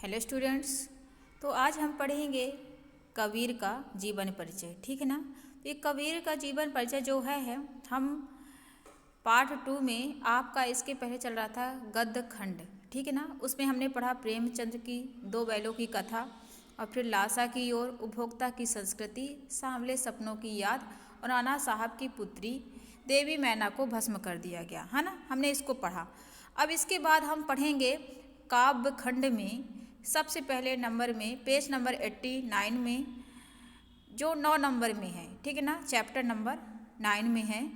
Hello students. तो आज हम पढ़ेंगे कबीर का जीवन परिचय। ठीक है ना। तो ये कबीर का जीवन परिचय जो है हम पार्ट 2 में आपका इसके पहले चल रहा था गद्य खंड। ठीक है ना। उसमें हमने पढ़ा प्रेमचंद्र की दो बैलों की कथा, और फिर लासा की ओर, उपभोक्ता की संस्कृति, सांवले सपनों की याद, और नाना साहब की पुत्री देवी मैना को भस्म कर दिया गया, है ना। हमने इसको पढ़ा। अब इसके बाद हम पढ़ेंगे काव्य खंड में सबसे पहले नंबर में पेज नंबर 89 में, जो 9 नंबर में है। ठीक है ना। चैप्टर नंबर 9 में है,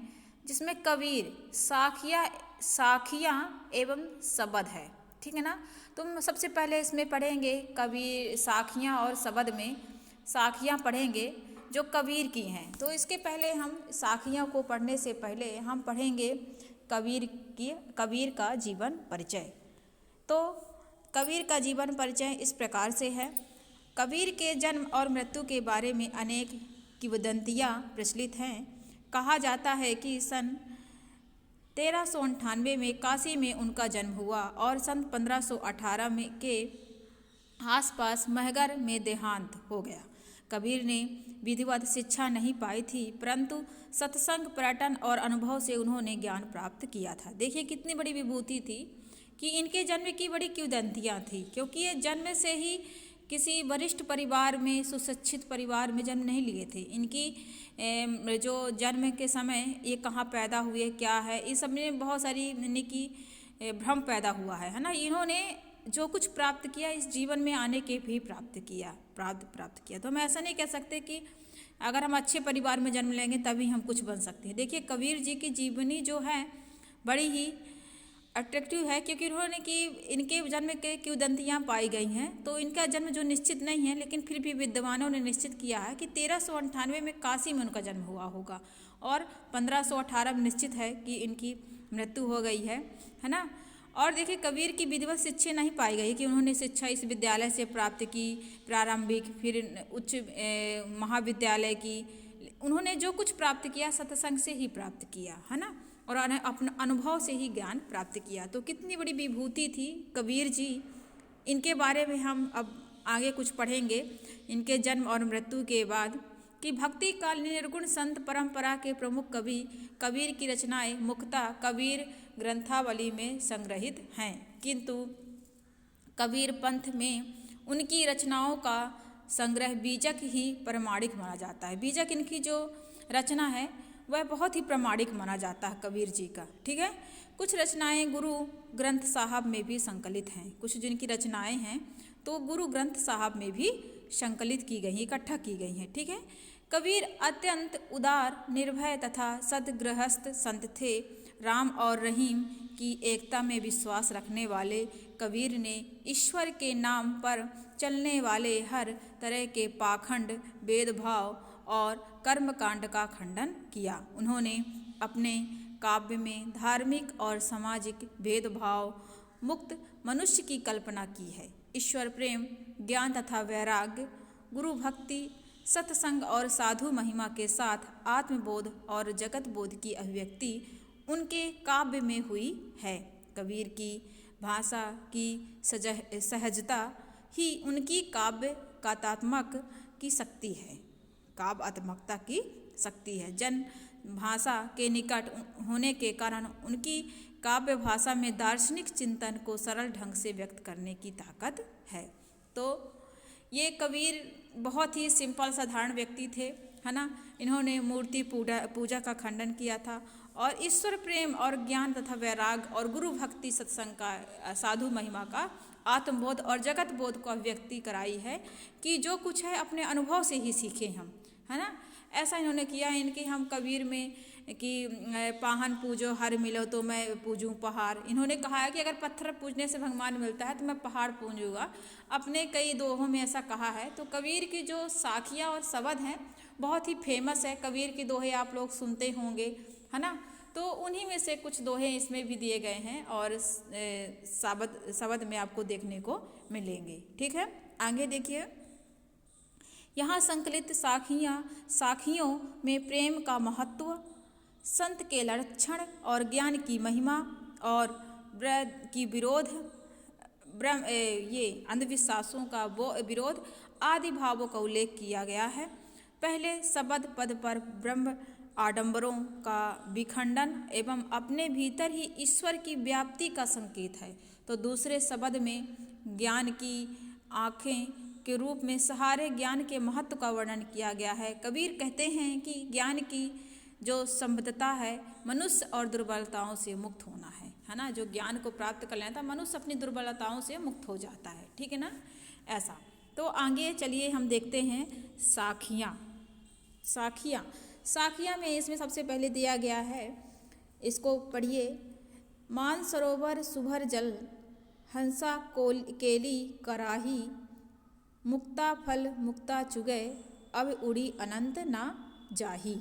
जिसमें कबीर साखियाँ एवं सबद है। ठीक है ना। तुम सबसे पहले इसमें पढ़ेंगे कबीर साखियाँ, और सबद में साखियाँ पढ़ेंगे जो कबीर की हैं। तो इसके पहले हम साखियों को पढ़ने से पहले हम पढ़ेंगे कबीर का जीवन परिचय। तो कबीर का जीवन परिचय इस प्रकार से है। कबीर के जन्म और मृत्यु के बारे में अनेक किंवदंतियाँ प्रचलित हैं। कहा जाता है कि सन 1398 में काशी में उनका जन्म हुआ और सन 1518 में के आसपास महगर में देहांत हो गया। कबीर ने विधिवत शिक्षा नहीं पाई थी, परंतु सत्संग, पर्यटन और अनुभव से उन्होंने ज्ञान प्राप्त किया था। देखिए कितनी बड़ी विभूति थी कि इनके जन्म की बड़ी किंवदंतियाँ थी, क्योंकि ये जन्म से ही किसी वरिष्ठ परिवार में, सुशिक्षित परिवार में जन्म नहीं लिए थे। इनकी जो जन्म के समय ये कहाँ पैदा हुए, क्या है, इस सब में बहुत सारी इनकी भ्रम पैदा हुआ है ना। इन्होंने जो कुछ प्राप्त किया इस जीवन में आने के भी प्राप्त किया। तो हम ऐसा नहीं कह सकते कि अगर हम अच्छे परिवार में जन्म लेंगे तभी हम कुछ बन सकते हैं। देखिए कबीर जी की जीवनी जो है बड़ी ही अट्रैक्टिव है, क्योंकि उन्होंने कि इनके जन्म के किंवदंतियाँ पाई गई हैं। तो इनका जन्म जो निश्चित नहीं है, लेकिन फिर भी विद्वानों ने निश्चित किया है कि 1398 में काशी में उनका जन्म हुआ होगा, और 1518 में निश्चित है कि इनकी मृत्यु हो गई है ना। और देखिए कबीर की विधिवत शिक्षा नहीं पाई गई कि उन्होंने शिक्षा इस विद्यालय से प्राप्त की, प्रारंभिक, फिर उच्च महाविद्यालय की। उन्होंने जो कुछ प्राप्त किया सत्संग से ही प्राप्त किया, है ना, और अपने अनुभव से ही ज्ञान प्राप्त किया। तो कितनी बड़ी विभूति थी कबीर जी। इनके बारे में हम अब आगे कुछ पढ़ेंगे इनके जन्म और मृत्यु के बाद, कि भक्ति काल निर्गुण संत परंपरा के प्रमुख कवि कबीर की रचनाएं मुख्यतः कबीर ग्रंथावली में संग्रहित हैं, किंतु कबीर पंथ में उनकी रचनाओं का संग्रह बीजक ही प्रमाणिक माना जाता है। बीजक इनकी जो रचना है वह बहुत ही प्रमाणिक माना जाता है कबीर जी का। ठीक है। कुछ रचनाएं गुरु ग्रंथ साहब में भी संकलित हैं। कुछ जिनकी रचनाएं हैं तो गुरु ग्रंथ साहब में भी संकलित की गई, इकट्ठा की गई हैं। ठीक है। कबीर अत्यंत उदार, निर्भय तथा सद्गृहस्थ संत थे। राम और रहीम की एकता में विश्वास रखने वाले कबीर ने ईश्वर के नाम पर चलने वाले हर तरह के पाखंड, भेदभाव और कर्मकांड का खंडन किया। उन्होंने अपने काव्य में धार्मिक और सामाजिक भेदभाव मुक्त मनुष्य की कल्पना की है। ईश्वर प्रेम, ज्ञान तथा वैराग्य, गुरु भक्ति, सत्संग और साधु महिमा के साथ आत्मबोध और जगत बोध की अभिव्यक्ति उनके काव्य में हुई है। कबीर की भाषा की सहजता ही उनकी काव्य काव्यात्मक की शक्ति है। काव्यात्मकता की शक्ति है। जन भाषा के निकट होने के कारण उनकी काव्य भाषा में दार्शनिक चिंतन को सरल ढंग से व्यक्त करने की ताकत है। तो ये कबीर बहुत ही सिंपल साधारण व्यक्ति थे, है ना। इन्होंने मूर्ति पूजा का खंडन किया था, और ईश्वर प्रेम और ज्ञान तथा वैराग और गुरु भक्ति, सत्संग का, साधु महिमा का, आत्मबोध और जगत बोध को अभिव्यक्ति कराई है कि जो कुछ है अपने अनुभव से ही सीखे हम, है ना। ऐसा इन्होंने किया है। इनके हम कबीर में कि पाहन पूजो हर मिलो तो मैं पूजूं पहाड़। इन्होंने कहा है कि अगर पत्थर पूजने से भगवान मिलता है तो मैं पहाड़ पूजूंगा। अपने कई दोहों में ऐसा कहा है। तो कबीर की जो साखियाँ और सबद हैं बहुत ही फेमस है। कबीर की दोहे आप लोग सुनते होंगे, है ना। तो उन्हीं में से कुछ दोहे इसमें भी दिए गए हैं, और सबद में आपको देखने को मिलेंगे। ठीक है। आगे देखिए, यहाँ संकलित साखियों में प्रेम का महत्व, संत के लक्षण और ज्ञान की महिमा और वृद्ध की ये अंधविश्वासों का वो विरोध आदि भावों का उल्लेख किया गया है। पहले शब्द पद पर ब्रह्म आडंबरों का विखंडन एवं अपने भीतर ही ईश्वर की व्याप्ति का संकेत है। तो दूसरे शब्द में ज्ञान की आँखें के रूप में सहारे ज्ञान के महत्व का वर्णन किया गया है। कबीर कहते हैं कि ज्ञान की जो संबद्धता है मनुष्य और दुर्बलताओं से मुक्त होना है ना। जो ज्ञान को प्राप्त कर लेता मनुष्य अपनी दुर्बलताओं से मुक्त हो जाता है, ठीक है ना। ऐसा तो आगे चलिए हम देखते हैं साखियाँ। साखियाँ में इसमें सबसे पहले दिया गया है, इसको पढ़िए। मान सरोवर सुभर जल, हंसा केली कराही, मुक्ता फल मुक्ता चुगय, अब उड़ी अनंत ना जाही।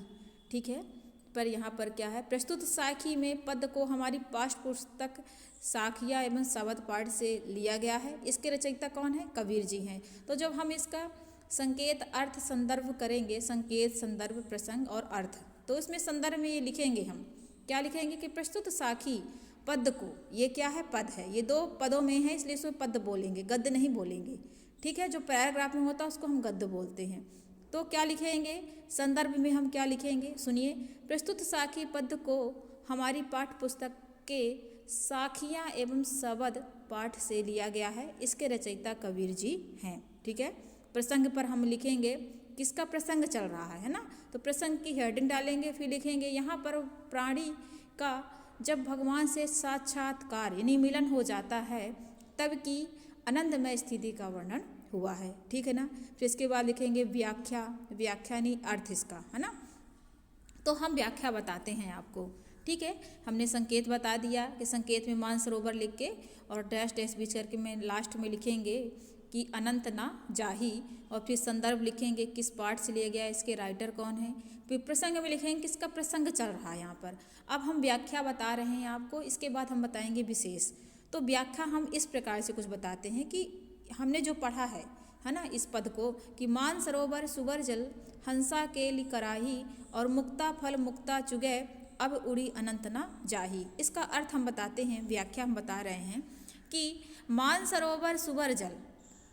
ठीक है, पर यहाँ पर क्या है, प्रस्तुत साखी में पद को हमारी पाठ्य पुस्तक साखिया एवं शब्द पाठ से लिया गया है। इसके रचयिता कौन है? कबीर जी हैं। तो जब हम इसका संकेत अर्थ संदर्भ करेंगे, संकेत संदर्भ प्रसंग और अर्थ, तो इसमें संदर्भ में ये लिखेंगे, हम क्या लिखेंगे कि प्रस्तुत साखी पद को, ये क्या है? पद है, ये दो पदों में है इसलिए इसमें पद बोलेंगे, गद्य नहीं बोलेंगे। ठीक है, जो पैराग्राफ में होता है उसको हम गद्य बोलते हैं। तो क्या लिखेंगे संदर्भ में, हम क्या लिखेंगे सुनिए। प्रस्तुत साखी पद को हमारी पाठ्य पुस्तक के साखियाँ एवं शब्द पाठ से लिया गया है। इसके रचयिता कबीर जी हैं। ठीक है, प्रसंग पर हम लिखेंगे किसका प्रसंग चल रहा है ना। तो प्रसंग की हेडिंग डालेंगे, फिर लिखेंगे यहाँ पर प्राणी का जब भगवान से साक्षात्कार यानी मिलन हो जाता है तब की आनंदमय स्थिति का वर्णन हुआ है। ठीक है ना। फिर इसके बाद लिखेंगे व्याख्या, व्याख्यानी अर्थ इसका, है ना। तो हम व्याख्या बताते हैं आपको। ठीक है, हमने संकेत बता दिया कि संकेत में मानसरोवर लिख के और डैश डैश बीच करके में लास्ट में लिखेंगे कि अनंत ना जाही, और फिर संदर्भ लिखेंगे किस पाठ से लिया गया, इसके राइटर कौन है। फिर प्रसंग में लिखेंगे किसका प्रसंग चल रहा है यहाँ पर। अब हम व्याख्या बता रहे हैं आपको, इसके बाद हम बताएंगे विशेष। तो व्याख्या हम इस प्रकार से कुछ बताते हैं कि हमने जो पढ़ा है ना इस पद को कि मान सरोवर सुवर जल, हंसा केली कराही, और मुक्ता फल मुक्ता चुगय, अब उड़ी अनंत ना जाही। इसका अर्थ हम बताते हैं, व्याख्या हम बता रहे हैं कि मान सरोवर सुवर जल,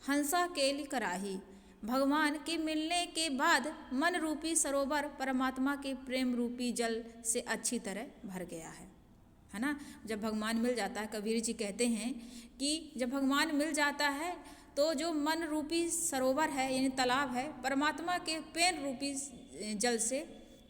हंसा केली कराही, भगवान के मिलने के बाद मन रूपी सरोवर परमात्मा के प्रेम रूपी जल से अच्छी तरह भर गया है ना। जब भगवान मिल जाता है, कबीर जी कहते हैं कि जब भगवान मिल जाता है तो जो मन रूपी सरोवर है यानी तालाब है, परमात्मा के प्रेम रूपी जल से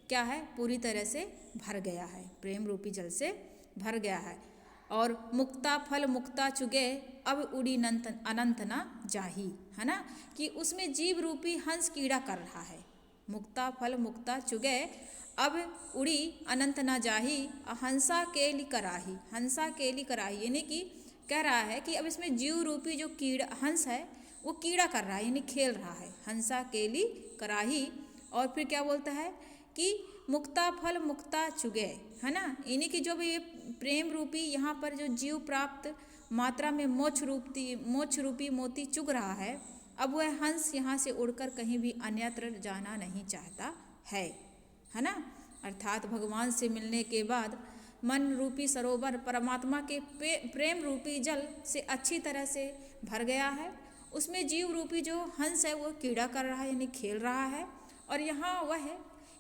क्या है, पूरी तरह से भर गया है, प्रेम रूपी जल से भर गया है। और मुक्ता फल मुक्ता चुगे, अब उड़ी अनंत ना जाही, है ना, कि उसमें जीव रूपी हंस कीड़ा कर रहा है। मुक्ता फल मुक्ता चुगे, अब उड़ी अनंत ना जाही, हंसा केली कराही, हंसा केली कराही यानी कि कह रहा है कि अब इसमें जीव रूपी जो कीड़ा हंस है वो कीड़ा कर रहा है यानी खेल रहा है, हंसा केली कराही। और फिर क्या बोलता है कि मुक्ता फल मुक्ता चुगे, है ना, यानी कि जो भी ये प्रेम रूपी यहाँ पर जो जीव प्राप्त मात्रा में मोक्ष रूपी मोती चुग रहा है, अब वह हंस यहाँ से उड़कर कहीं भी अन्यत्र जाना नहीं चाहता है ना। अर्थात भगवान से मिलने के बाद मन रूपी सरोवर परमात्मा के प्रेम रूपी जल से अच्छी तरह से भर गया है। उसमें जीव रूपी जो हंस है वो कीड़ा कर रहा है यानी खेल रहा है, और यहाँ वह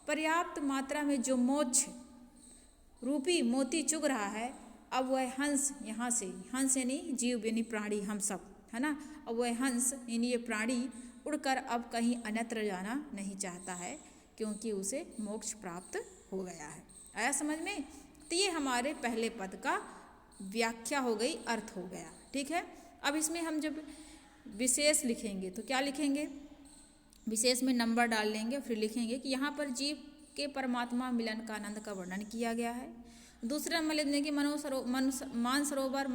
पर्याप्त मात्रा में जो मोक्ष रूपी मोती चुग रहा है, अब वह हंस यहाँ से, हंस यानी जीव यानी प्राणी हम सब, है ना, अब वह हंस यानी ये प्राणी उड़कर अब कहीं अन्यत्र जाना नहीं चाहता है क्योंकि उसे मोक्ष प्राप्त हो गया है। आया समझ में। तो ये हमारे पहले पद का व्याख्या हो गई, अर्थ हो गया। ठीक है, अब इसमें हम जब विशेष लिखेंगे तो क्या लिखेंगे, विशेष में नंबर डाल लेंगे, फिर लिखेंगे कि यहाँ पर जीव के परमात्मा मिलन का आनंद का वर्णन किया गया है। दूसरे नंबर लिख देंगे मान सरोवर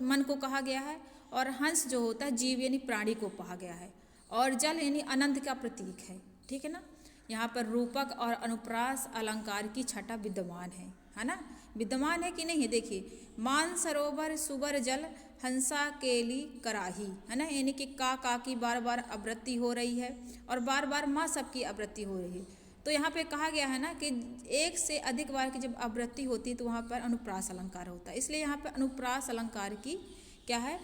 मन को कहा गया है, और हंस जो होता है जीव यानी प्राणी को कहा गया है, और जल यानी आनंद का प्रतीक है। ठीक है ना। यहाँ पर रूपक और अनुप्रास अलंकार की छटा विद्यमान है ना, विद्यमान है कि नहीं है। देखिए, मान सरोवर सुवर जल, हंसा केली कराही, है ना, यानी कि का की बार बार आवृत्ति हो रही है और बार बार माँ सबकी आवृत्ति हो रही है। तो यहाँ पे कहा गया है ना कि एक से अधिक बार की जब आवृत्ति होती है तो वहाँ पर अनुप्रास अलंकार होता है, इसलिए यहाँ पर अनुप्रास अलंकार की क्या है,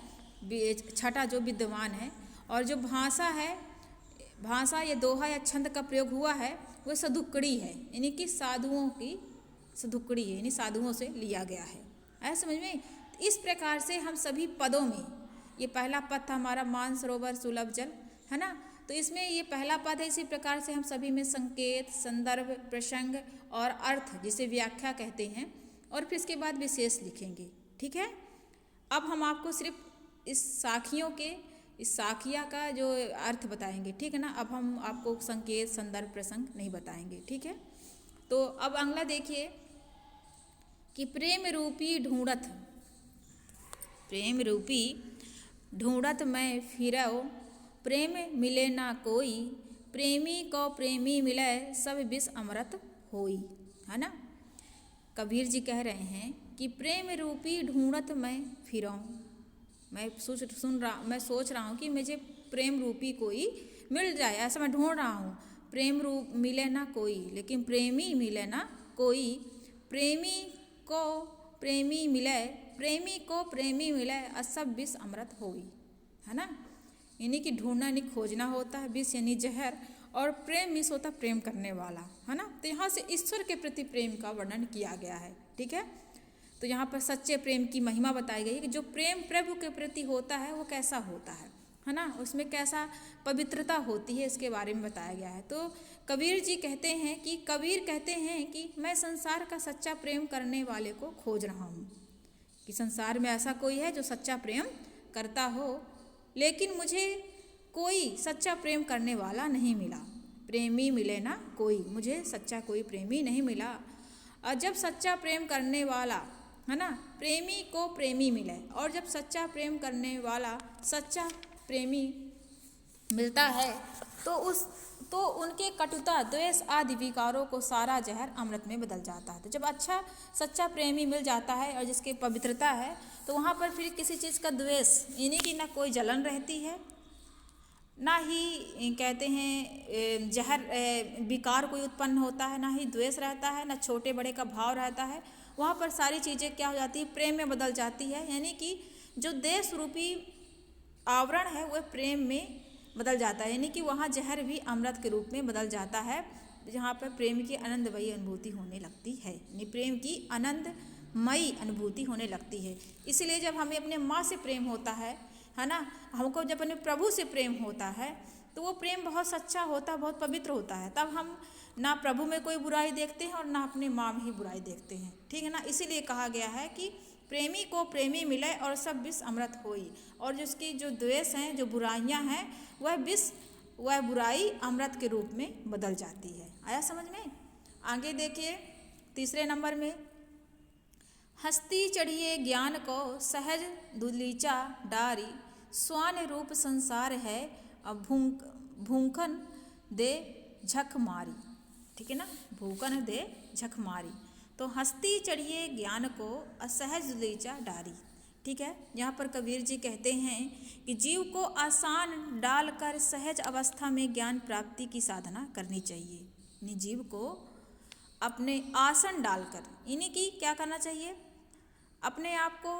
छठा जो विद्यमान है। और जो भाषा है, भाषा या दोहा या छंद का प्रयोग हुआ है वो सदुक्कड़ी है, यानी कि साधुओं की सदुक्कड़ी है, यानी साधुओं से लिया गया है। ऐसा समझ में। इस प्रकार से हम सभी पदों में, ये पहला पद था हमारा मानसरोवर सुलभ जल, है ना, तो इसमें ये पहला पद है। इसी प्रकार से हम सभी में संकेत, संदर्भ, प्रसंग और अर्थ, जिसे व्याख्या कहते हैं, और फिर इसके बाद विशेष लिखेंगे। ठीक है। अब हम आपको सिर्फ इस साखियों के, इस साखिया का जो अर्थ बताएंगे, ठीक है ना। अब हम आपको संकेत, संदर्भ, प्रसंग नहीं बताएंगे। ठीक है। तो अब अगला देखिए कि प्रेम रूपी ढूंढत, प्रेम रूपी ढूंढत मैं फिरौ, प्रेम मिले ना कोई, प्रेमी को प्रेमी मिले सब विष अमृत होई, है ना। कबीर जी कह रहे हैं कि प्रेम रूपी ढूंढत मैं फिरौं, मैं सोच रहा हूँ कि मुझे प्रेम रूपी कोई मिल जाए, ऐसा मैं ढूंढ रहा हूँ। प्रेम रूप मिले ना कोई, लेकिन प्रेमी मिले ना कोई, प्रेमी को प्रेमी मिले, प्रेमी को प्रेमी मिले सब विष अमृत होई, है ना। यानी कि ढूंढना यानी खोजना होता है, विष यानी जहर, और प्रेम मिस होता प्रेम करने वाला, है ना। तो यहाँ से ईश्वर के प्रति प्रेम का वर्णन किया गया है। ठीक है। तो यहाँ पर सच्चे प्रेम की महिमा बताई गई है कि जो प्रेम प्रभु के प्रति होता है वो कैसा होता है ना, उसमें कैसा पवित्रता होती है, इसके बारे में बताया गया है। तो कबीर जी कहते हैं कि, कबीर कहते हैं कि मैं संसार का सच्चा प्रेम करने वाले को खोज रहा हूँ, कि संसार में ऐसा कोई है जो सच्चा प्रेम करता हो, लेकिन मुझे कोई सच्चा प्रेम करने वाला नहीं मिला। प्रेमी मिले ना कोई, मुझे सच्चा कोई प्रेमी नहीं मिला। और जब सच्चा प्रेम करने वाला, है ना, प्रेमी को प्रेमी मिले, और जब सच्चा प्रेम करने वाला सच्चा प्रेमी मिलता है तो उनके कटुता, द्वेष आदि विकारों को सारा जहर अमृत में बदल जाता है। तो जब अच्छा सच्चा प्रेमी मिल जाता है और जिसकी पवित्रता है, तो वहाँ पर फिर किसी चीज़ का द्वेष, यानी कि ना कोई जलन रहती है, ना ही कहते हैं जहर विकार कोई उत्पन्न होता है, ना ही द्वेष रहता है, ना छोटे बड़े का भाव रहता है। वहाँ पर सारी चीज़ें क्या हो जाती है, प्रेम में बदल जाती है। यानी कि जो देश रूपी आवरण है वह प्रेम में बदल जाता है, यानी कि वहाँ जहर भी अमृत के रूप में बदल जाता है, जहाँ पर प्रेम की आनंदमयी अनुभूति होने लगती है, यानी प्रेम की आनंदमयी अनुभूति होने लगती है। इसलिए जब हमें अपने माँ से प्रेम होता है ना, हमको जब अपने प्रभु से प्रेम होता है, तो वो प्रेम बहुत सच्चा होता है, बहुत पवित्र होता है। तब हम ना प्रभु में कोई बुराई देखते हैं और ना अपने माँ में ही बुराई देखते हैं। ठीक है ना। इसीलिए कहा गया है कि प्रेमी को प्रेमी मिले और सब विष अमृत होई, और जिसकी जो द्वेष हैं, जो बुराइयां हैं, वह विष, वह बुराई अमृत के रूप में बदल जाती है। आया समझ में। आगे देखिए तीसरे नंबर में, हस्ती चढ़िए ज्ञान को सहज दुलीचा डारी, स्वान रूप संसार है अब भूखन दे झक मारी। ठीक है ना, भूखन दे झक मारी। तो हस्ती चढ़िए ज्ञान को असहज दुलीचा डारी। ठीक है। यहाँ पर कबीर जी कहते हैं कि जीव को आसान डालकर सहज अवस्था में ज्ञान प्राप्ति की साधना करनी चाहिए। यानी जीव को अपने आसन डालकर, यानी कि क्या करना चाहिए, अपने आप को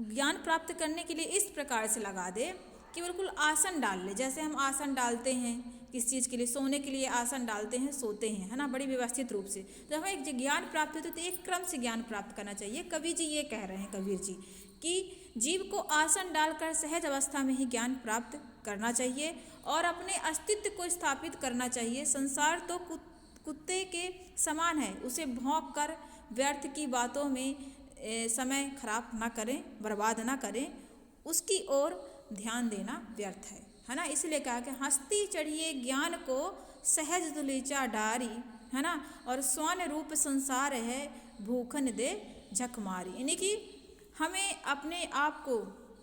ज्ञान प्राप्त करने के लिए इस प्रकार से लगा दे कि बिल्कुल आसन डाल ले। जैसे हम आसन डालते हैं किस चीज़ के लिए, सोने के लिए आसन डालते हैं, सोते हैं, है ना, बड़ी व्यवस्थित रूप से। जब हमें एक ज्ञान प्राप्त होती है तो एक क्रम से ज्ञान प्राप्त करना चाहिए। कबीर जी ये कह रहे हैं, कबीर जी, कि जीव को आसन डालकर सहज अवस्था में ही ज्ञान प्राप्त करना चाहिए और अपने अस्तित्व को स्थापित करना चाहिए। संसार तो कुत्ते के समान है, उसे भौंक कर व्यर्थ की बातों में समय खराब ना करें, बर्बाद ना करें, उसकी ओर ध्यान देना व्यर्थ है ना। इसलिए कहा कि हस्ती चढ़िए ज्ञान को सहज दुलीचा डारी, है ना, और स्वान रूप संसार है भूखन दे झक मारी। यानी कि हमें अपने आप को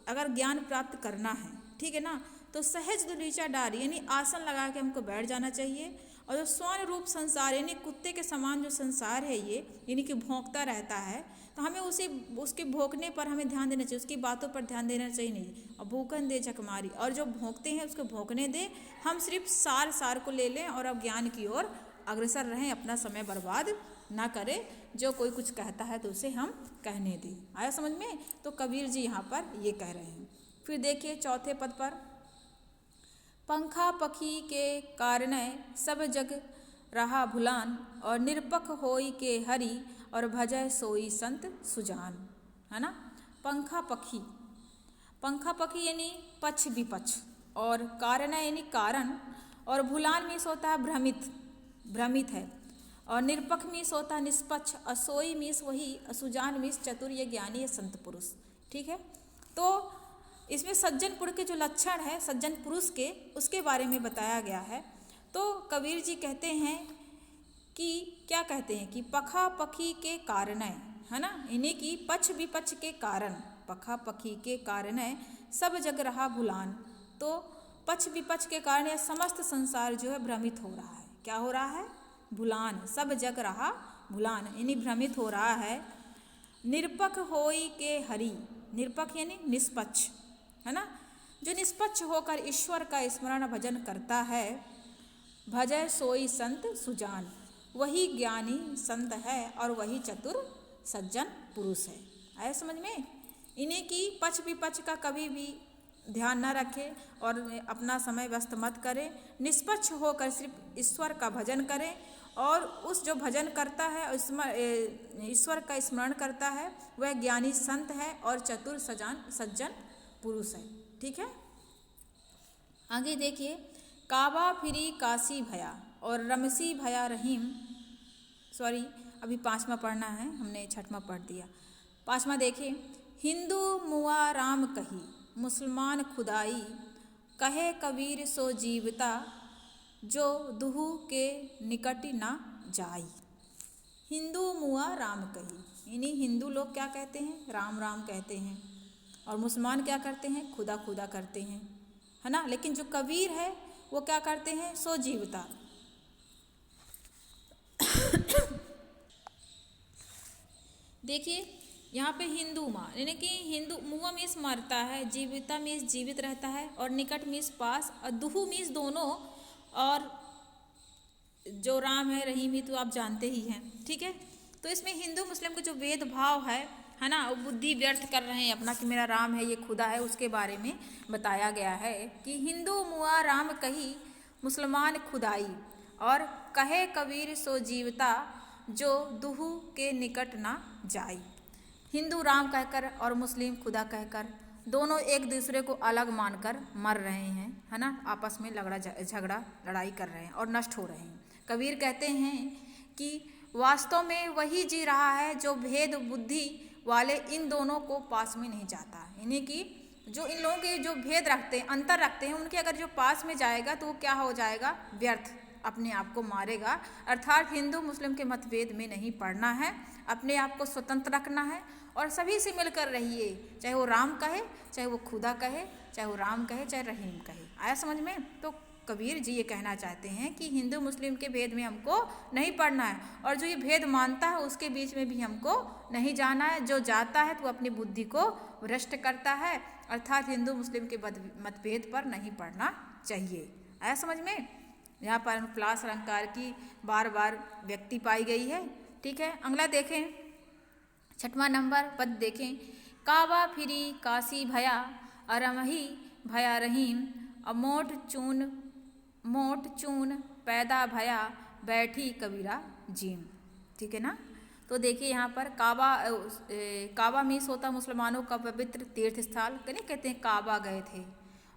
अगर ज्ञान प्राप्त करना है, ठीक है ना, तो सहज दुलीचा डारी यानी आसन लगा के हमको बैठ जाना चाहिए। और जो स्वान रूप संसार यानी कुत्ते के समान जो संसार है ये, यानी कि भौंकता रहता है, तो हमें उसके भौंकने पर हमें ध्यान देना चाहिए, उसकी बातों पर ध्यान देना चाहिए नहीं। और भूखन दे झकमारी, और जो भौंकते हैं उसको भौंकने दे, हम सिर्फ सार को ले लें और अब ज्ञान की ओर अग्रसर रहें, अपना समय बर्बाद ना करे, जो कोई कुछ कहता है तो उसे हम कहने दें। आया समझ में? तो कबीर जी यहाँ पर ये कह रहे हैं। फिर देखिए चौथे पद पर, पंखा पखी के कारणय सब जग रहा भुलान, और निरपख होई के हरि, और भजय सोई संत सुजान। है ना? पंखा पखी, पंखा पखी यानी पक्ष विपक्ष, और कारण यानी कारण, और भुलान मीन्स होता है भ्रमित, भ्रमित है, और निरपक्ष मीन्स होता है निष्पक्ष, असोई मीन्स वही, असुजान मीन्स चतुर या ज्ञानी या संत पुरुष। ठीक है? तो इसमें सज्जन पुरुष के जो लक्षण है सज्जन पुरुष के, उसके बारे में बताया गया है। तो कबीर जी कहते हैं कि क्या कहते हैं कि पखा पखी के कारण है ना, इन्हीं की पक्ष विपक्ष के कारण, पखा पखी के कारण है सब जग रहा भुलान। तो पक्ष विपक्ष के कारण यह समस्त संसार जो है भ्रमित हो रहा है। क्या हो रहा है? भुलान, सब जग रहा भुलान, यानी भ्रमित हो रहा है। निरपख होई के हरि, निरपख यानी निष्पक्ष, है ना, जो निष्पक्ष होकर ईश्वर का स्मरण भजन करता है, भजय सोई संत सुजान, वही ज्ञानी संत है और वही चतुर सज्जन पुरुष है। आया समझ में? इन्हीं की पक्ष विपक्ष का कभी भी ध्यान न रखे और अपना समय व्यस्त मत करें, निष्पक्ष होकर सिर्फ ईश्वर का भजन करें, और उस जो भजन करता है ईश्वर का स्मरण करता है वह ज्ञानी संत है और चतुर सज्जन पुरुष है। ठीक है? आगे देखिए, काबा फिरी काशी भया और रमसी भया रहीम, सॉरी अभी पाँचवा पढ़ना है, हमने छठवां पढ़ दिया। पाँचवा देखिए, हिंदू मुआ राम कही, मुसलमान खुदाई, कहे कबीर सो जीवता, जो दुहू के निकट ना जाई। हिंदू मुआ राम कही, यानी हिंदू लोग क्या कहते हैं? राम राम कहते हैं, और मुसलमान क्या करते हैं? खुदा खुदा करते हैं, है ना। लेकिन जो कबीर है वो क्या करते हैं? सो जीवता। देखिए यहाँ पे हिंदू माँ, यानी कि हिंदू मुआ मीन्स मरता है, जीविता मीन्स जीवित रहता है, और निकट मीन्स पास, और दुहू मीन्स दोनों, और जो राम है रहीम ही तो आप जानते ही हैं। ठीक है? तो इसमें हिंदू मुस्लिम का जो भेदभाव है ना, वो बुद्धि व्यर्थ कर रहे हैं अपना कि मेरा राम है ये खुदा है, उसके बारे में बताया गया है कि हिंदू मुआ राम कही, मुसलमान खुदाई, और कहे कबीर सो जीवता, जो दुहू के निकट ना जाई। हिंदू राम कहकर और मुस्लिम खुदा कहकर दोनों एक दूसरे को अलग मानकर मर रहे हैं, है ना, आपस में झगड़ा लड़ाई कर रहे हैं और नष्ट हो रहे हैं। कबीर कहते हैं कि वास्तव में वही जी रहा है जो भेद बुद्धि वाले इन दोनों को पास में नहीं जाता, यानी कि जो इन लोगों के जो भेद रखते हैं, अंतर रखते हैं, उनके अगर जो पास में जाएगा तो वो क्या हो जाएगा? व्यर्थ, अपने आप को मारेगा। अर्थात हिंदू मुस्लिम के मतभेद में नहीं पड़ना है, अपने आप को स्वतंत्र रखना है और सभी से मिलकर रहिए, चाहे वो राम कहे, चाहे वो खुदा कहे, चाहे वो राम कहे, चाहे रहीम कहे। आया समझ में? तो कबीर जी ये कहना चाहते हैं कि हिंदू मुस्लिम के भेद में हमको नहीं पड़ना है, और जो ये भेद मानता है उसके बीच में भी हमको नहीं जाना है। जो जाता है तो अपनी बुद्धि को भ्रष्ट करता है, अर्थात हिंदू मुस्लिम के मतभेद पर नहीं पड़ना चाहिए। आया समझ में? यहाँ पर अनुप्लास अलंकार की बार बार व्यक्ति पाई गई है। ठीक है? अगला देखें, छठवां नंबर पद देखें, काबा फिरी काशी भया, अरमही भया रहीम, अमोठ चून पैदा भया, बैठी कबीरा जीम। ठीक है ना? तो देखिए यहाँ पर काबा मीस होता मुसलमानों का पवित्र तीर्थ स्थल, कहते हैं काबा गए थे,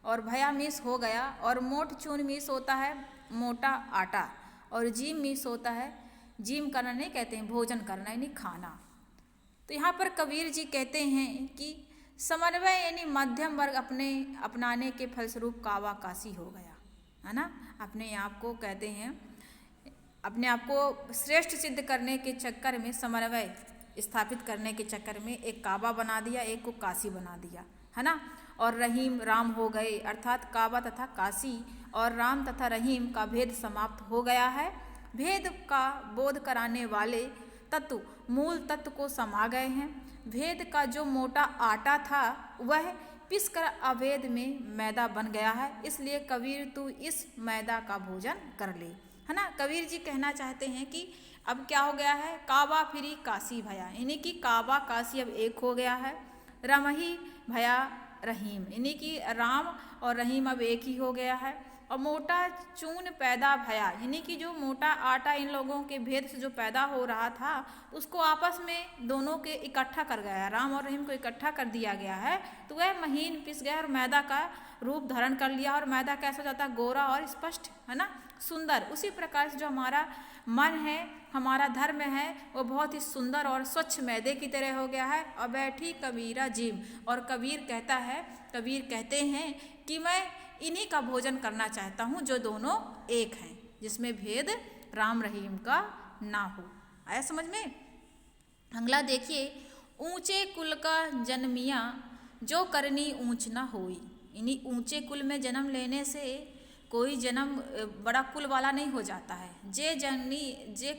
और भया मीस हो गया, और मोठ चून मीस होता है मोटा आटा, और जीम मीस होता है, जीम करना नहीं कहते हैं भोजन करना यानी खाना। तो यहाँ पर कबीर जी कहते हैं कि समन्वय यानी मध्यम वर्ग अपनाने के फलस्वरूप काबा काशी हो गया, है ना। अपने आप को कहते हैं, अपने आप को श्रेष्ठ सिद्ध करने के चक्कर में, समन्वय स्थापित करने के चक्कर में एक काबा बना दिया, एक को काशी बना दिया, है ना। और रहीम राम हो गए, अर्थात काबा तथा काशी और राम तथा रहीम का भेद समाप्त हो गया है। भेद का बोध कराने वाले तत्व मूल तत्व को समा गए हैं। भेद का जो मोटा आटा था वह पिसकर अभेद में मैदा बन गया है, इसलिए कबीर तू इस मैदा का भोजन कर ले, है ना। कबीर जी कहना चाहते हैं कि अब क्या हो गया है, काबा फिरी काशी भया, यानी कि काबा काशी अब एक हो गया है। रमही भया रहीम, यानी कि राम और रहीम अब एक ही हो गया है। और मोटा चून पैदा भया, यानी कि जो मोटा आटा इन लोगों के भेद से जो पैदा हो रहा था उसको आपस में दोनों के इकट्ठा कर गया, राम और रहीम को इकट्ठा कर दिया गया है। तो वह महीन पिस गया और मैदा का रूप धारण कर लिया। और मैदा कैसा हो जाता है, गोरा और स्पष्ट, है ना, सुंदर। उसी प्रकार से जो हमारा मन है, हमारा धर्म है, वो बहुत ही सुंदर और स्वच्छ मैदे की तरह हो गया है। और बैठी कबीरा जिम, और कबीर कहते हैं कि मैं इन्हीं का भोजन करना चाहता हूँ जो दोनों एक हैं, जिसमें भेद राम रहीम का ना हो। आया समझ में। अगला देखिए, ऊंचे कुल का जन्मिया जो करनी ऊंच ना होई, यानी ऊंचे कुल में जन्म लेने से कोई जन्म बड़ा कुल वाला नहीं हो जाता है। जे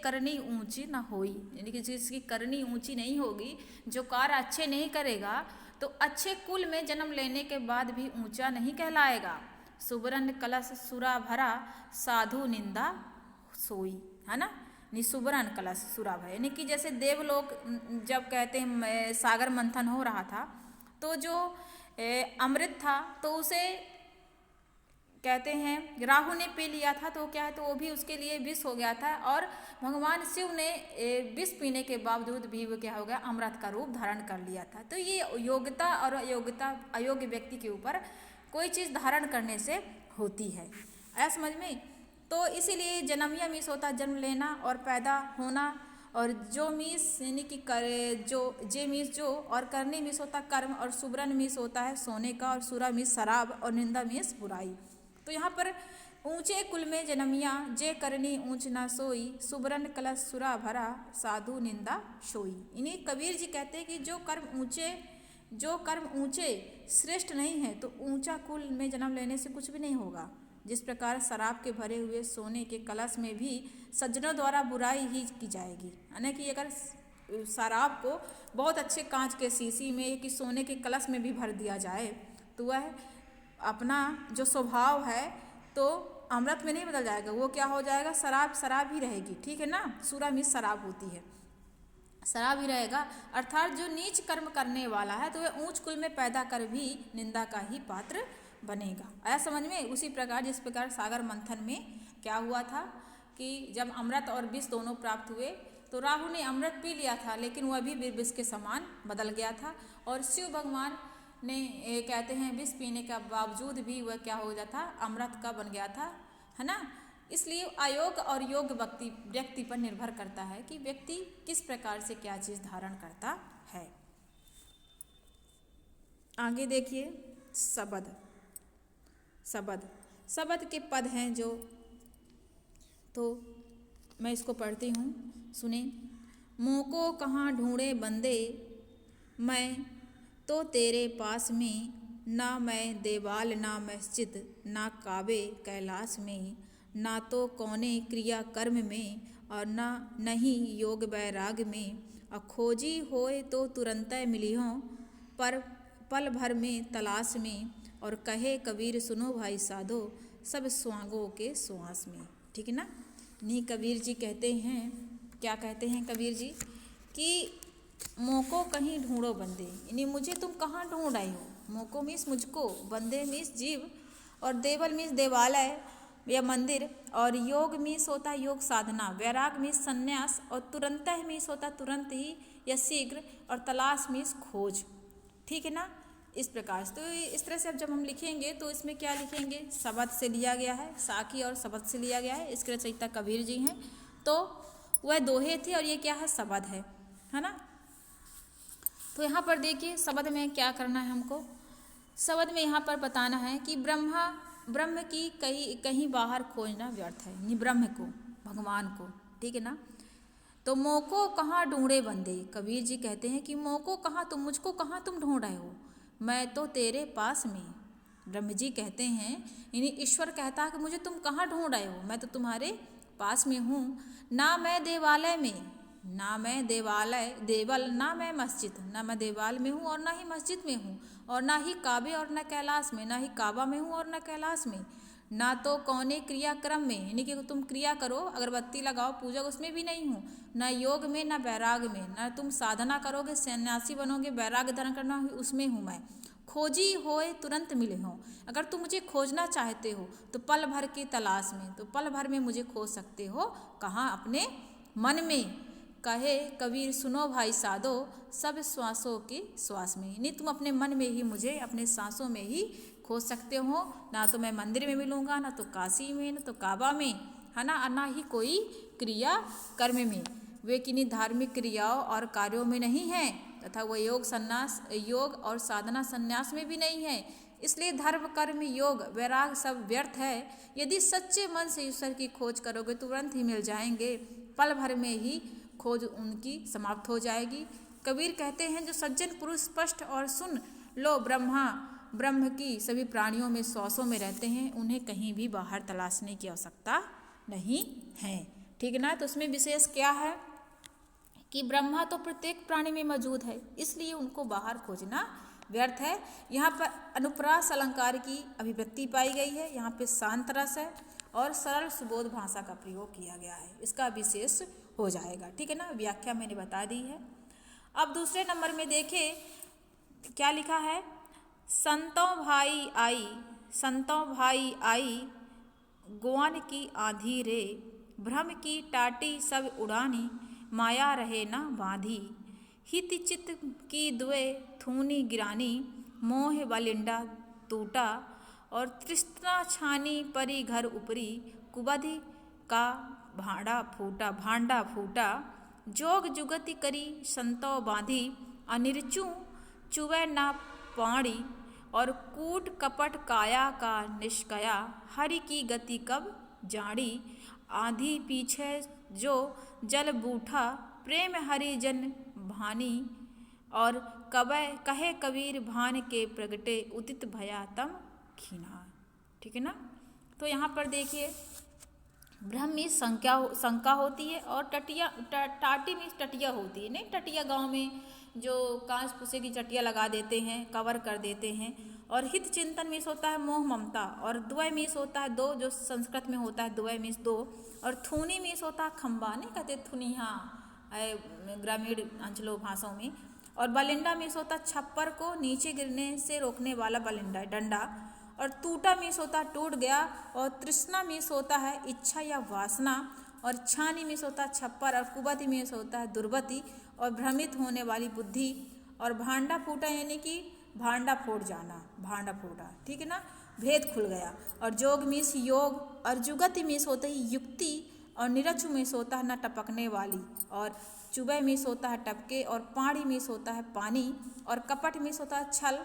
करनी ऊंची ना होई, यानी कि जिसकी करनी ऊंची नहीं होगी, जो कार्य अच्छे नहीं करेगा, तो अच्छे कुल में जन्म लेने के बाद भी ऊंचा नहीं कहलाएगा। सुबरन कलश सुरा भरा साधु निंदा सोई, है ना, सुबरन कलश सुरा भरा, यानी कि जैसे देवलोक जब कहते हैं सागर मंथन हो रहा था, तो जो अमृत था तो उसे कहते हैं राहु ने पी लिया था, तो क्या है, तो वो भी उसके लिए विष हो गया था। और भगवान शिव ने विष पीने के बावजूद भी वो क्या हो गया, अमृत का रूप धारण कर लिया था। तो ये योग्यता और अयोग्य व्यक्ति के ऊपर कोई चीज़ धारण करने से होती है। आया समझ में। तो इसीलिए जन्मिया मीस होता है जन्म लेना और पैदा होना, और जो मीस यानी कि जे मीस जो, और करनी मीस होता कर्म, और सुबरन मीस होता है सोने का, और सुरा मीस शराब, और निंदा मीस बुराई। तो यहाँ पर ऊंचे कुल में जन्मिया जे करनी ऊंच ना सोई, सुबरन कलश सुरा भरा साधु निंदा सोई। इन्हीं कबीर जी कहते हैं कि जो कर्म ऊंचे श्रेष्ठ नहीं है, तो ऊंचा कुल में जन्म लेने से कुछ भी नहीं होगा। जिस प्रकार शराब के भरे हुए सोने के कलश में भी सज्जनों द्वारा बुराई ही की जाएगी, यानी कि अगर शराब को बहुत अच्छे कांच के शीशी में कि सोने के कलश में भी भर दिया जाए, तो वह अपना जो स्वभाव है तो अमृत में नहीं बदल जाएगा, वो क्या हो जाएगा, शराब ही रहेगी। ठीक है ना, सूरा मीस शराब होती है, शराब ही रहेगा। अर्थात जो नीच कर्म करने वाला है तो वह ऊंच कुल में पैदा कर भी निंदा का ही पात्र बनेगा। आया समझ में। उसी प्रकार जिस प्रकार सागर मंथन में क्या हुआ था कि जब अमृत और विष दोनों प्राप्त हुए, तो राहु ने अमृत पी लिया था, लेकिन वह भी विष के समान बदल गया था। और शिव भगवान ने कहते हैं विष पीने का बावजूद भी वह क्या हो जाता, अमृत का बन गया था, है ना। इसलिए अयोग्य और योग्य व्यक्ति पर निर्भर करता है कि व्यक्ति किस प्रकार से क्या चीज़ धारण करता है। आगे देखिए, शब्द के पद हैं जो, तो मैं इसको पढ़ती हूँ, सुने। मोको कहाँ ढूंढे बंदे, मैं तो तेरे पास में, ना मैं देवाल ना मस्जिद, ना काबे कैलाश में, ना तो कौने क्रिया कर्म में, और ना नहीं योग वैराग में। खोजी होए तो तुरंत मिलियों, पर पल भर में तलाश में। और कहे कबीर सुनो भाई साधो, सब स्वांगों के श्वास में। ठीक है ना। नहीं, कबीर जी कहते हैं, क्या कहते हैं कबीर जी कि मोको कहीं ढूंढो बंदे, यानी मुझे तुम कहाँ ढूंढ आए हो। मोको मीन्स मुझको, बंदे मीन्स जीव, और देवल मीन्स देवालय या मंदिर, और योग मीन्स होता है योग साधना, वैराग मीन्स संन्यास, और तुरंत मीन्स होता तुरंत ही या शीघ्र, और तलाश मीन्स खोज। ठीक है ना। इस प्रकार से, तो इस तरह से अब जब हम लिखेंगे तो इसमें क्या लिखेंगे, शब्द से लिया गया है, साकी और शब्द से लिया गया है। इसके रचयिता कबीर जी हैं, तो वह दोहे थे और ये क्या है, शब्द है ना। तो यहाँ पर देखिए शब्द में क्या करना है हमको। शब्द में यहाँ पर बताना है कि ब्रह्म की कहीं बाहर खोजना व्यर्थ है, यानी ब्रह्म को, भगवान को। ठीक है ना। तो मोको कहाँ ढूंढे बंदे, कबीर जी कहते हैं कि मोको कहाँ, तुम मुझको कहाँ तुम ढूंढ रहे हो, मैं तो तेरे पास में। ब्रह्म जी कहते हैं, यानी ईश्वर कहता है कि मुझे तुम कहाँ ढूंढ रहे हो, मैं तो तुम्हारे पास में हूँ। ना मैं देवालय में, ना मैं देवल, ना मैं मस्जिद, ना मैं देवाल में हूँ और ना ही मस्जिद में हूँ, और ना ही काबे और न कैलाश में, ना ही काबा में हूँ और न कैलाश में, ना तो कौने क्रियाक्रम में, यानी कि तुम क्रिया करो, अगरबत्ती लगाओ, पूजा, उसमें भी नहीं हूँ, ना योग में ना वैराग में, ना तुम साधना करोगे, सन्यासी बनोगे, वैराग धारण करना, उसमें हूँ मैं। खोजी होए तुरंत मिले हो, अगर तुम मुझे खोजना चाहते हो तो पल भर की तलाश में, तो पल भर में मुझे खोज सकते हो। कहाँ? अपने मन में। कहे कबीर सुनो भाई साधो, सब श्वासों के श्वास में, नहीं तुम अपने मन में ही मुझे, अपने सांसों में ही खोज सकते हो। ना तो मैं मंदिर में मिलूँगा, ना तो काशी में, ना तो काबा में, है ना, और ना ही कोई क्रिया कर्म में। वे किन्हीं धार्मिक क्रियाओं और कार्यों में नहीं है, तथा वह योग और साधना संन्यास में भी नहीं है। इसलिए धर्म कर्म योग वैराग सब व्यर्थ है। यदि सच्चे मन से ईश्वर की खोज करोगे तुरंत ही मिल जाएंगे, पल भर में ही खोज उनकी समाप्त हो जाएगी। कबीर कहते हैं, जो सज्जन पुरुष स्पष्ट और सुन लो ब्रह्म की सभी प्राणियों में श्वासों में रहते हैं, उन्हें कहीं भी बाहर तलाशने की आवश्यकता नहीं है। ठीक ना? तो उसमें विशेष क्या है कि ब्रह्मा तो प्रत्येक प्राणी में मौजूद है, इसलिए उनको बाहर खोजना व्यर्थ है। यहाँ पर अनुप्रास अलंकार की अभिव्यक्ति पाई गई है, यहाँ पे शांत रस है और सरल सुबोध भाषा का प्रयोग किया गया है, इसका विशेष हो जाएगा। ठीक है ना? व्याख्या मैंने बता दी है। अब दूसरे नंबर में देखें क्या लिखा है। संतों भाई आई ग्वान की आंधी रे, भ्रम की टाटी सब उड़ानी, माया रहे न बांधी, हित चित की दुए थूनी गिरानी, मोह बलिंडा टूटा, और तृष्णा छानी परी घर उपरी, कुबधि का भांडा फूटा, जोग जुगति करी संतो बांधी, अनिर्चू चुवे ना पाणी, और कूट कपट काया का निष्कया, हरि की गति कब जाड़ी, आंधी पीछे जो जल बूठा, प्रेम हरि जन भानी, और कहे कबीर भान के प्रगटे, उदित भया तम खीना। ठीक है ना? तो यहाँ पर देखिए ब्रह्म में शंका होती है, और टाटी में टटिया होती है। नहीं, टटिया गांव में जो कांच पुसे की टटिया लगा देते हैं, कवर कर देते हैं। और हित चिंतन मीस होता है मोह ममता, और द्वय मीस होता है दो, जो संस्कृत में होता है द्वय मीस दो, और थूनी मीस होता है खंबा, नहीं कहते थुनिया ग्रामीण अंचलों भाषाओं में। और बलिंडा मीस होता है छप्पर को नीचे गिरने से रोकने वाला बलिंडा डंडा, और टूटा मीस होता है टूट गया, और तृष्णा मीस होता है इच्छा या वासना, और छानी मीस होता है छप्पर, और कुबति मीस होता है दुर्गति और भ्रमित होने वाली बुद्धि, और भांडा फूटा यानी कि भांडा फोड़ जाना, भांडा फूटा। ठीक है ना? भेद खुल गया। और जोग मीस योग, और जुगति मीस होता है युक्ति, और निरचु मीस होता है न टपकने वाली, और चुबय मीस होता है टपके, और पाड़ी मीस होता है पानी, और कपट मीस होता है छल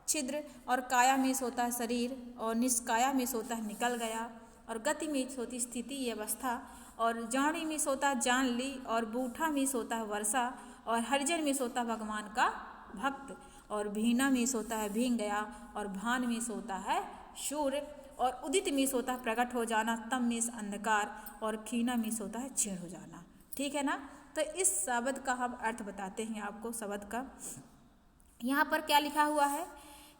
छिद्र, और काया मीस होता है शरीर, और निष्काया मीस होता है निकल गया, और गति मीस होती स्थिति अवस्था, और जानी मीस होता है जान ली, और बूठा मीस होता है वर्षा, और हरिजन मीस होता है भगवान का भक्त, और भीना मीस होता है भींग गया, और भान मीस होता है सूर्य, और उदित मीस होता है प्रकट हो जाना, तम मीस अंधकार, और खीना मीस होता है क्षीण हो जाना। ठीक है ना? तो इस शब्द का हम अर्थ बताते हैं आपको शब्द का। यहाँ पर क्या लिखा हुआ है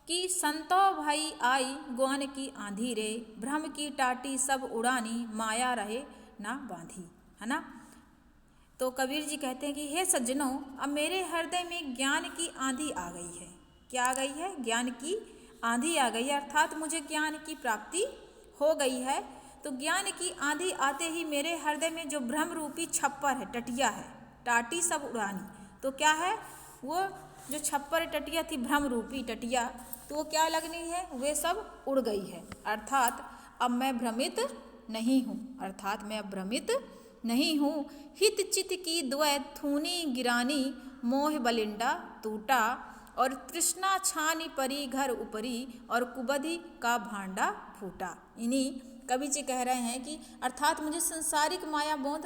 कि संतो भाई आई ग्वान की आंधी रे, भ्रम की टाटी सब उड़ानी, माया रहे ना बांधी। है ना? तो कबीर जी कहते हैं कि हे सज्जनों, अब मेरे हृदय में ज्ञान की आंधी आ गई है। क्या आ गई है? ज्ञान की आंधी आ गई है, अर्थात मुझे ज्ञान की प्राप्ति हो गई है। तो ज्ञान की आंधी आते ही मेरे हृदय में जो भ्रम रूपी छप्पर है, टटिया है, टाटी सब उड़ानी, तो क्या है? वो जो छप्पर टटिया थी, भ्रम रूपी टटिया, तो वो क्या लगनी है? वे सब उड़ गई है, अर्थात अब मैं भ्रमित नहीं हूँ, अर्थात मैं अब भ्रमित नहीं हूँ। हित चित की द्वय थूनी गिरानी, मोह बलिंडा टूटा, और तृष्णा छानी परी घर उपरी, और कुबधि का भांडा फूटा। इन्हीं कवि जी कह रहे हैं कि अर्थात मुझे संसारिक माया बोध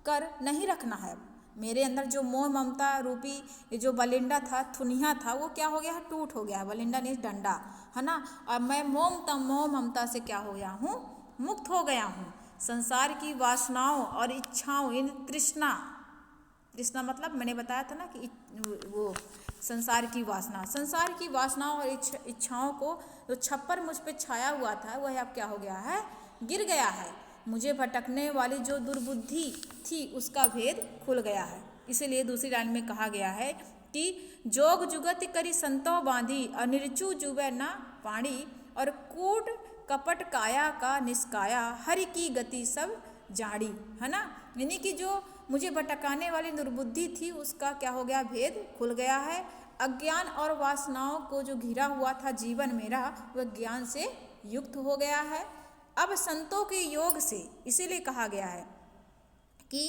कर नहीं रखना है। मेरे अंदर जो मोह ममता रूपी जो बलिंडा था, थुनिया था, वो क्या हो गया है? टूट हो गया है। बलिंडा नहीं डंडा, है ना? अब मैं मोह ममता से क्या हो गया हूँ? मुक्त हो गया हूँ। संसार की वासनाओं और इच्छाओं, इन तृष्णा तृष्णा मतलब मैंने बताया था ना कि वो संसार की वासनाओं और इच्छाओं को जो छप्पर मुझ पे छाया हुआ था वह अब क्या हो गया है, गिर गया है। मुझे भटकने वाली जो दुर्बुद्धि थी उसका भेद खुल गया है। इसीलिए दूसरी लाइन में कहा गया है कि जोग जुगत करी संतो बांधी और निर्चु जुबे ना पाणी और कूट कपट काया का निष्काया हरि की गति सब जाड़ी, है ना। यानी कि जो मुझे भटकाने वाली दुर्बुद्धि थी उसका क्या हो गया, भेद खुल गया है। अज्ञान और वासनाओं को जो घिरा हुआ था जीवन मेरा वह ज्ञान से युक्त हो गया है। अब संतों के योग से, इसीलिए कहा गया है कि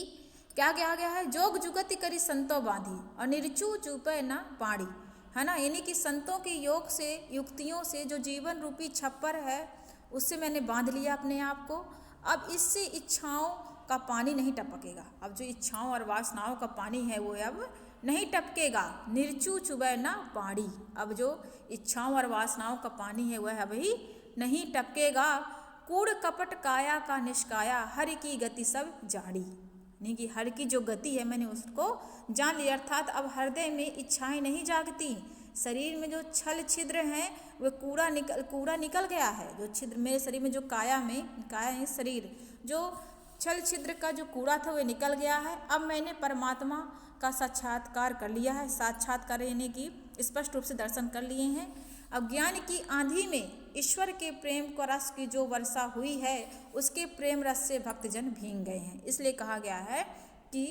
क्या कहा गया है, जोग जुगति करी संतो बांधी और निर्चू चुपे ना पाड़ी, है ना। यानी कि संतों के योग से, युक्तियों से जो जीवन रूपी छप्पर है उससे मैंने बांध लिया अपने आप को। अब इससे इच्छाओं का पानी नहीं टपकेगा। अब जो इच्छाओं और वासनाओं का पानी है वो अब नहीं टपकेगा। निर्चू चुबे ना पाड़ी, अब जो इच्छाओं और वासनाओं का पानी है वह अभी नहीं टपकेगा। कूड़ कपट काया का निष्काया हरि की गति सब जाड़ी, यानी कि हर की जो गति है मैंने उसको जान लिया। अर्थात अब हृदय में इच्छाएं नहीं जागती। शरीर में जो छल छिद्र हैं वह कूड़ा निकल गया है। जो छिद्र मेरे शरीर में जो काया है शरीर, जो छल छिद्र का जो कूड़ा था वह निकल गया है। अब मैंने परमात्मा का साक्षात्कार कर लिया है। साक्षात्कार यानी कि स्पष्ट रूप से दर्शन कर लिए हैं। अब ज्ञान की आंधी में ईश्वर के प्रेम को रस की जो वर्षा हुई है उसके प्रेम रस से भक्तजन भींग गए हैं। इसलिए कहा गया है कि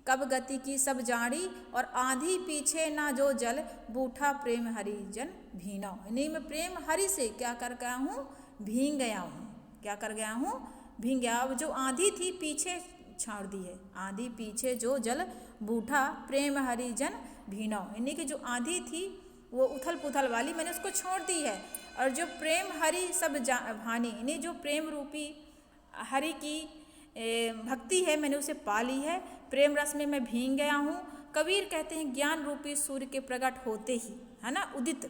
कब गति की सब जाड़ी और आंधी पीछे ना जो जल बूठा प्रेम हरि जन भीना। यानी मैं प्रेम हरि से क्या कर गया हूँ, भींग गया हूँ। क्या कर गया हूँ, भींग गया। अब जो आंधी थी पीछे छोड़ दी है। आंधी पीछे जो जल बूठा प्रेम हरि जन भीना, यानी कि जो आंधी थी वो उथल पुथल वाली मैंने उसको छोड़ दी है। और जो प्रेम हरि सब भानी, यानी जो प्रेम रूपी हरि की भक्ति है मैंने उसे पा ली है। प्रेम रस में मैं भींग गया हूँ। कबीर कहते हैं ज्ञान रूपी सूर्य के प्रकट होते ही, है ना, उदित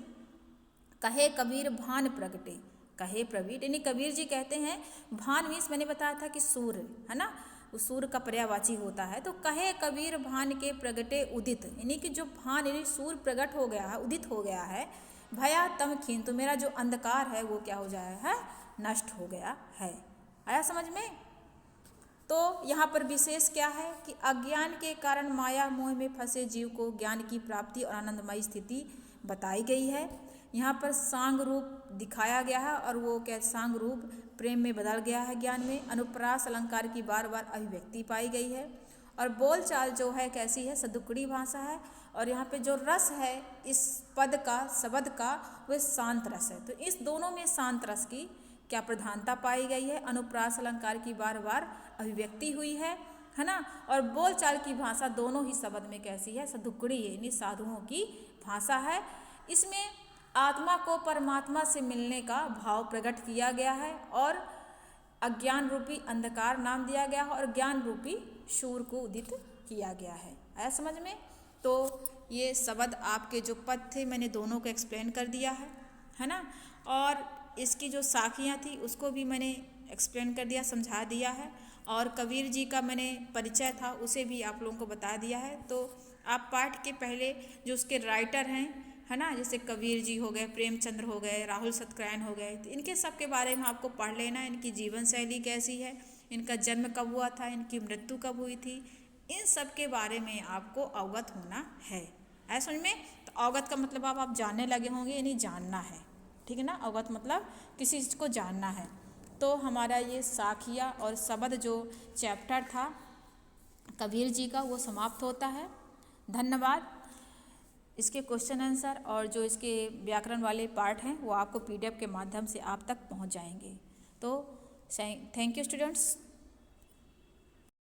कहे कबीर भान प्रगटे कहे प्रवीर, यानी कबीर जी कहते हैं भान मीन्स मैंने बताया था कि सूर्य, है ना, उस सूर्य का पर्यायवाची होता है। तो कहे कबीर भान के प्रगटे उदित, यानी कि जो भान यानी सूर्य प्रकट हो गया है, उदित हो गया है। भया तम खीन, तो मेरा जो अंधकार है वो क्या हो जाया है, नष्ट हो गया है। आया समझ में। तो यहाँ पर विशेष क्या है कि अज्ञान के कारण माया मोह में फंसे जीव को ज्ञान की प्राप्ति और आनंदमयी स्थिति बताई गई है। यहाँ पर सांग रूप दिखाया गया है और वो क्या, सांग रूप प्रेम में बदल गया है। ज्ञान में अनुप्रास अलंकार की बार बार अभिव्यक्ति पाई गई है। और बोलचाल जो है कैसी है, सदुकड़ी भाषा है। और यहाँ पे जो रस है इस पद का, शब्द का, वह शांत रस है। तो इस दोनों में शांत रस की क्या प्रधानता पाई गई है। अनुप्रास अलंकार की बार बार अभिव्यक्ति हुई है ना। और बोलचाल की भाषा दोनों ही शब्द में कैसी है, सदुकड़ी है, यानी साधुओं की भाषा है। इसमें आत्मा को परमात्मा से मिलने का भाव प्रकट किया गया है और अज्ञान रूपी अंधकार नाम दिया गया है और ज्ञान रूपी सूर्य को उदित किया गया है। आया समझ में। तो ये शब्द आपके जो पद थे मैंने दोनों को एक्सप्लेन कर दिया है ना। और इसकी जो साखियाँ थी उसको भी मैंने एक्सप्लेन कर दिया, समझा दिया है। और कबीर जी का मैंने परिचय था उसे भी आप लोगों को बता दिया है। तो आप पाठ के पहले जो उसके राइटर हैं, है ना, जैसे कबीर जी हो गए, प्रेमचंद्र हो गए, राहुल सतनारायण हो गए, तो इनके सब के बारे में आपको पढ़ लेना। इनकी जीवन शैली कैसी है, इनका जन्म कब हुआ था, इनकी मृत्यु कब हुई थी, इन सब के बारे में आपको अवगत होना है। ऐसा समझ में। तो अवगत का मतलब आप जानने लगे होंगे, यानी जानना है, ठीक है ना। अवगत मतलब किसी चीज़ को जानना है। तो हमारा ये साखिया और शब्द जो चैप्टर था कबीर जी का वो समाप्त होता है। धन्यवाद। इसके क्वेश्चन आंसर और जो इसके व्याकरण वाले पार्ट हैं वो आपको PDF के माध्यम से आप तक पहुंच जाएंगे। तो थैंक यू स्टूडेंट्स।